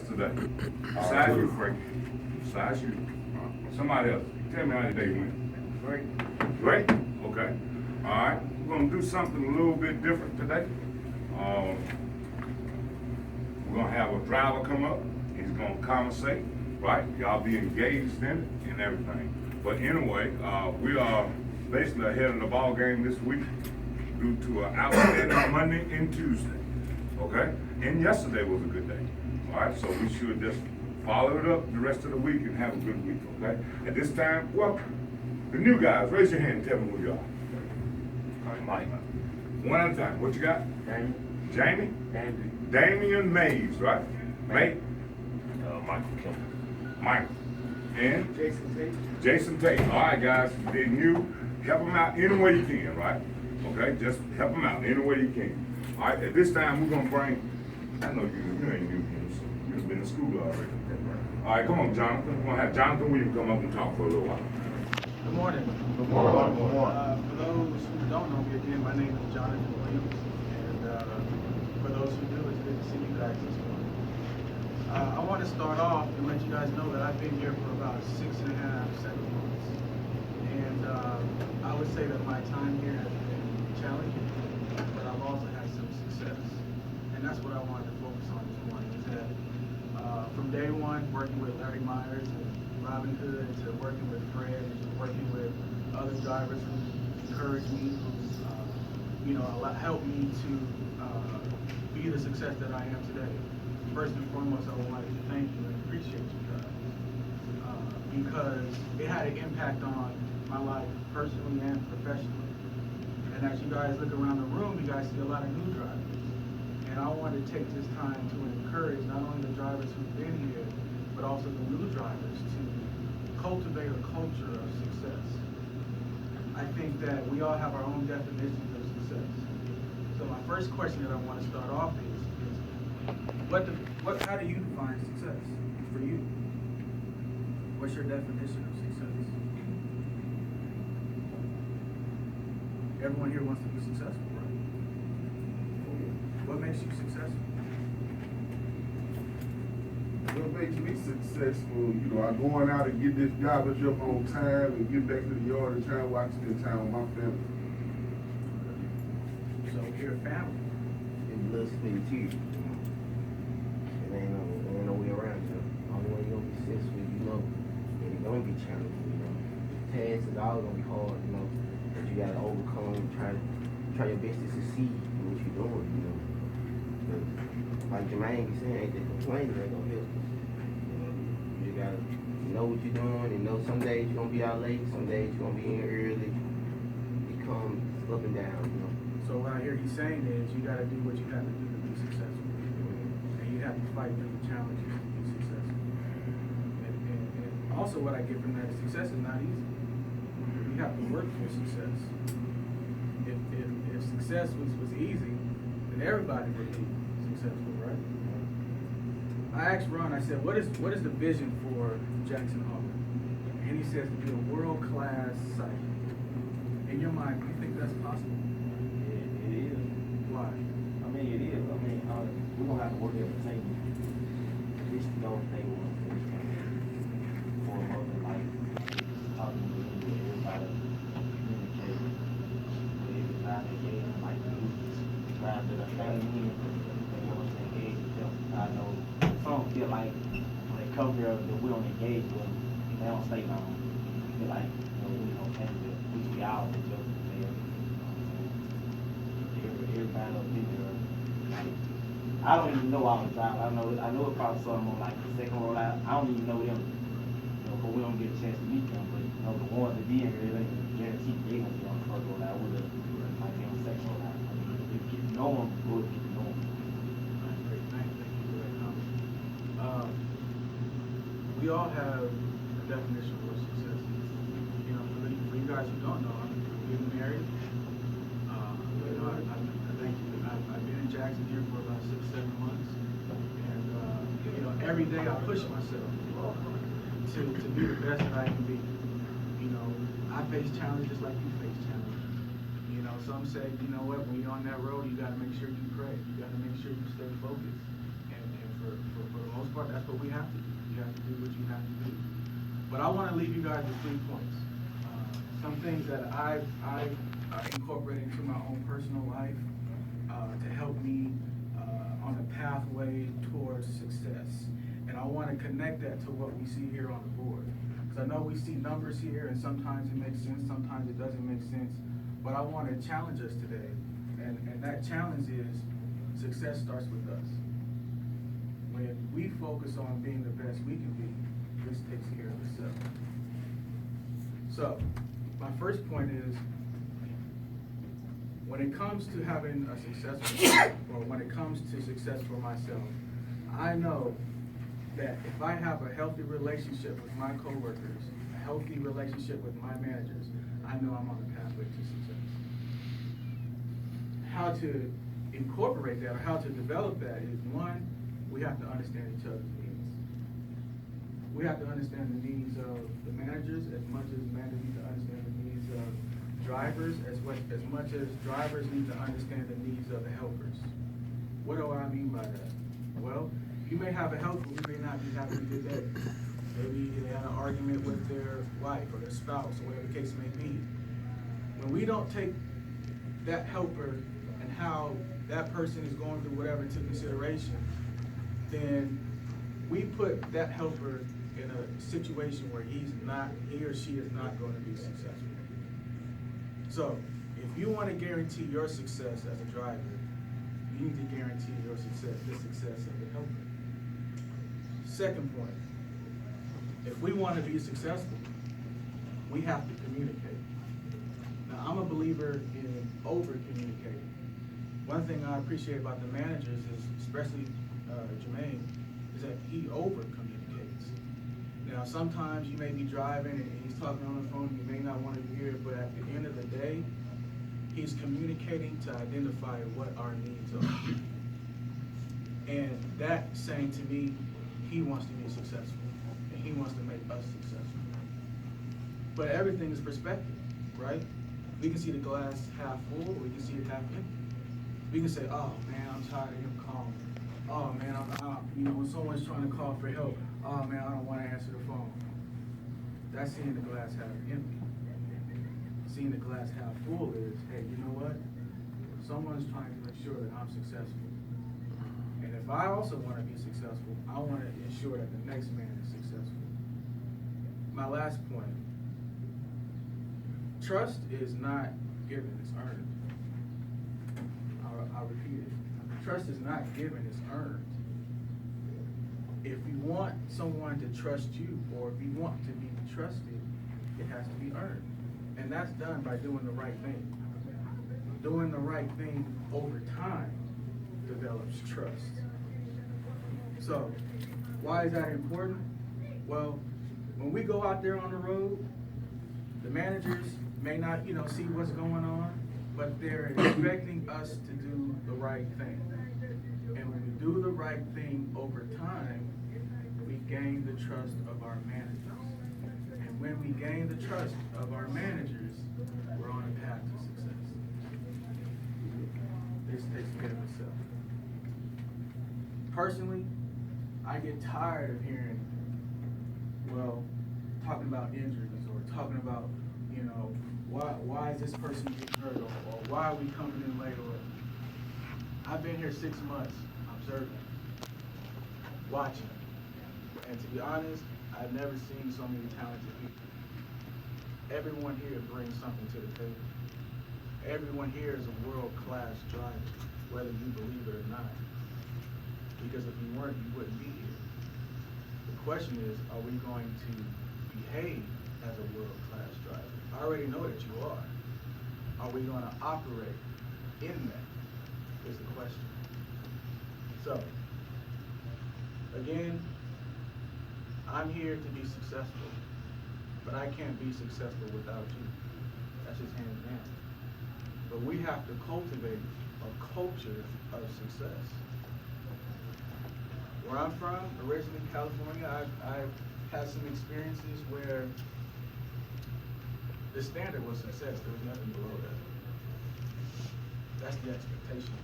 Today. Besides you, Frank. Besides you. Somebody else. Tell me how your day went. Great? Okay. All right. We're going to do something a little bit different today. We're going to have a driver come up. He's going to conversate, right? Y'all be engaged in it and everything. But anyway, we are basically ahead of the ball game this week due to an outstanding Monday and Tuesday. Okay? And yesterday was a good day. All right, so we should just follow it up the rest of the week and have a good week, okay? At this time, well, the new guys, raise your hand and tell me who you are. Mike. One at a time. What you got? Damon. Jamie? Andy. Damian Mays, right? Mate? Michael Kim. Mike. And? Jason Tate. Jason Tate. All right, guys, they're new. Help them out any way you can, right? Okay, just help them out any way you can. All right, at this time, we're going to bring, I know you ain't new here, so you've been to school already. All right, come on, Jonathan. We're going to have Jonathan Williams come up and talk for a little while. Good morning. Good morning. For those who don't know me again, my name is Jonathan Williams, and for those who do, it's good to see you guys this morning. I want to start off and let you guys know that I've been here for about 6.5, 7 months, and I would say that my time here has been challenging, but I've also had some success, and that's what I wanted to focus on this morning. Is that from day one, working with Larry Myers and Robin Hood, to working with Fred, and to working with other drivers who encouraged me, who helped me to be the success that I am today. First and foremost, I would like to thank you and appreciate you guys because it had an impact on my life personally and professionally. And as you guys look around the room, you guys see a lot of new drivers. And I want to take this time to encourage not only the drivers who've been here, but also the new drivers to cultivate a culture of success. I think that we all have our own definitions of success. So my first question that I want to start off is how do you define success for you? What's your definition of success? Everyone here wants to be successful, right? What makes you successful? What makes me successful, I going out and get this garbage up on time and get back to the yard in time where I can spend time with my family. So you're a family. It's a little split too. It ain't no way around it. The only way you're gonna be successful, and it's gonna be challenging, Tasks is always gonna be hard, but you gotta overcome, try your best to succeed in what you're doing, But like Jermaine be saying, ain't that complaining ain't gonna help. You just gotta know what you're doing and know some days you're gonna be out late, some days you're gonna be in early. It comes up and down, So what I hear you saying is you got to do what you have to do to be successful. And you have to fight through the challenges to be successful. And also what I get from that is success is not easy. You have to work for success. If success was easy, then everybody would be successful, right? I asked Ron, I said, what is the vision for Jackson Hall? And he says to be a world-class site. In your mind, do you think that's possible? It is. Why? It is. We're going to have to work every team. It's the goal they want to do. For more than like talking to everybody, communicate. But if it's not engaged, like guys that are standing in, they want us to engage with them. I know some feel like when they come here that we don't engage with them, they don't stay long. Feel like we don't change it. We be out with just everybody up in there. I don't even know all the time. I know it probably some on like the second roll out. I don't even know them. But we don't get a chance to meet them. But the ones that be in here, they guarantee they're gonna be on the first roll out with us. Like on the second roll out. If you get to know them, go get to know them. That's great. Thank you for that comment. We all have a definition of success. For you guys who don't know, I'm getting married. I thank you. I've been in Jackson here for about 6-7 months, and every day I push myself to be the best that I can be. I face challenges like you face challenges. Some say, when you're on that road, you got to make sure you pray. You got to make sure you stay focused. And for the most part, part. That's what we have to do. You have to do what you have to do. But I want to leave you guys with 3 points. Some things that I've incorporated into my own personal life to help me on a pathway towards success. And I want to connect that to what we see here on the board. Because I know we see numbers here, and sometimes it makes sense, sometimes it doesn't make sense. But I want to challenge us today. And that challenge is success starts with us. When we focus on being the best we can be, this takes care of itself. So, my first point is, when it comes to having a successful life, or when it comes to success for myself, I know that if I have a healthy relationship with my coworkers, a healthy relationship with my managers, I know I'm on the pathway to success. How to incorporate that, or how to develop that, is one, we have to understand each other's needs. We have to understand the needs of the managers as much as managers need to understand the needs of drivers, as much as drivers need to understand the needs of the helpers. What do I mean by that? Well, you may have a helper who may not be having a good day. Maybe they had an argument with their wife or their spouse, or whatever the case may be. When we don't take that helper and how that person is going through whatever into consideration, then we put that helper in a situation where he or she is not going to be successful. So, if you want to guarantee your success as a driver, you need to guarantee your success, the success of the helper. Second point, if we want to be successful, we have to communicate. Now, I'm a believer in over-communicating. One thing I appreciate about the managers is, especially Jermaine, is that he over-communicates. Now, sometimes you may be driving and he's talking on the phone, you may not want to hear it, but at the end of the day, he's communicating to identify what our needs are. And that saying to me, he wants to be successful, and he wants to make us successful. But everything is perspective, right? We can see the glass half full, we can see it half empty. We can say, oh man, I'm tired of him calling. Oh man, when someone's trying to call for help, oh man, I don't want to answer the phone. That's seeing the glass half empty. Seeing the glass half full is, hey, you know what? Someone's trying to make sure that I'm successful. And if I also want to be successful, I want to ensure that the next man is successful. My last point. Trust is not given, it's earned. I'll repeat it. Trust is not given, it's earned. If you want someone to trust you, or if you want to be trusted, it has to be earned. And that's done by doing the right thing. Doing the right thing over time develops trust. So, why is that important? Well, when we go out there on the road, the managers may not, see what's going on, but they're expecting us to do the right thing. And when we do the right thing over time, we gain the trust of our managers. And when we gain the trust of our managers, we're on a path to success. This takes care of itself. Personally, I get tired of hearing, talking about injuries, or talking about, why is this person getting hurt, or why are we coming in late, or I've been here 6 months observing, watching, and to be honest, I've never seen so many talented people. Everyone here brings something to the table. Everyone here is a world-class driver, whether you believe it or not. Because if you weren't, you wouldn't be here. The question is, are we going to behave as a world-class driver? I already know that you are. Are we going to operate in that, is the question. So, again, I'm here to be successful, but I can't be successful without you. That's just hands down. But we have to cultivate a culture of success. Where I'm from, originally California, I've had some experiences where the standard was success. There was nothing below that. That's the expectation.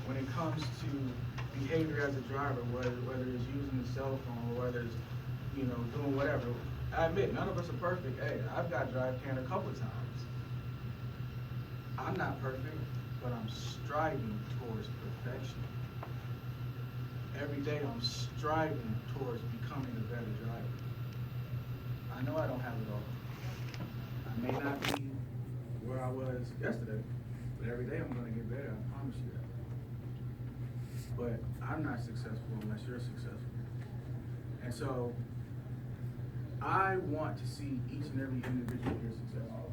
When it comes to behavior as a driver, whether it's you cell phone, or whether it's, you know, doing whatever. I admit, none of us are perfect. Hey, I've got drive can a couple of times. I'm not perfect, but I'm striving towards perfection. Every day I'm striving towards becoming a better driver. I know I don't have it all. I may not be where I was yesterday, but every day I'm gonna get better, I promise you that. But I'm not successful unless you're successful. And so, I want to see each and every individual here successful.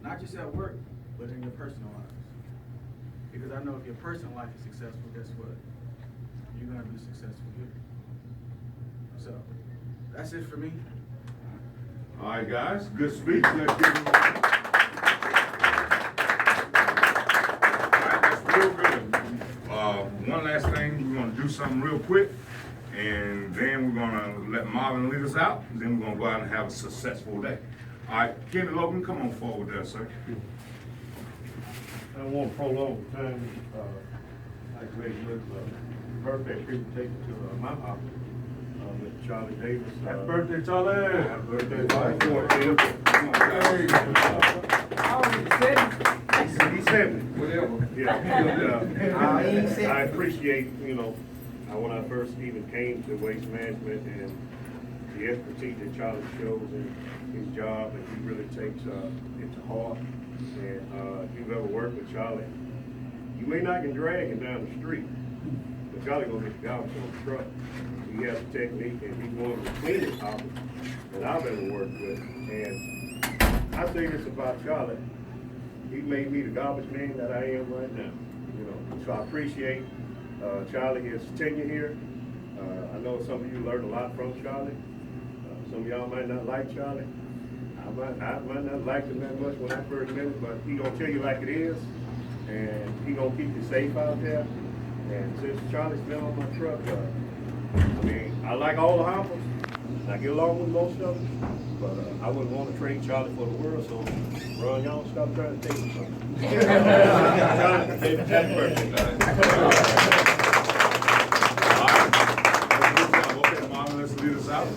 Not just at work, but in your personal lives. Because I know if your personal life is successful, guess what? You're gonna be successful here. So, that's it for me. All right, guys, good speech. Let's give them that's real good. One last thing, we're gonna do something real quick, and then we're gonna let Marvin lead us out, and then we're gonna go out and have a successful day. All right, Kenny Logan, come on forward there, sir. I don't want to prolong the time, like Ray Wood's birthday presentation to my office, Mr. Charlie Davis. Happy birthday, Charlie. Happy birthday, March 14th. How old is he? He's 70. Whatever. Yeah, He ain't 70. I appreciate, you know, when I first even came to Waste Management and the expertise that Charlie shows in his job, and he really takes it to heart. And if you've ever worked with Charlie, you may not can drag him down the street, but Charlie gonna get the garbage on the truck. He has a technique, and he's one of the cleanest officers that I've ever worked with. And I say this about Charlie: he made me the garbage man that I am right now. You know, so I appreciate Charlie, his tenure here. I know some of you learned a lot from Charlie. Some of y'all might not like Charlie. I might not like him that much when I first met him, but he gonna tell you like it is, and he gonna keep you safe out there. And since Charlie's been on my truck, I mean, I like all the hoppers. I get along with most of them, but I wouldn't want to trade Charlie for the world. So, Ron, y'all stop trying to take me something. Charlie, happy birthday, guys. All right. Okay, Marvin, let's lead us out.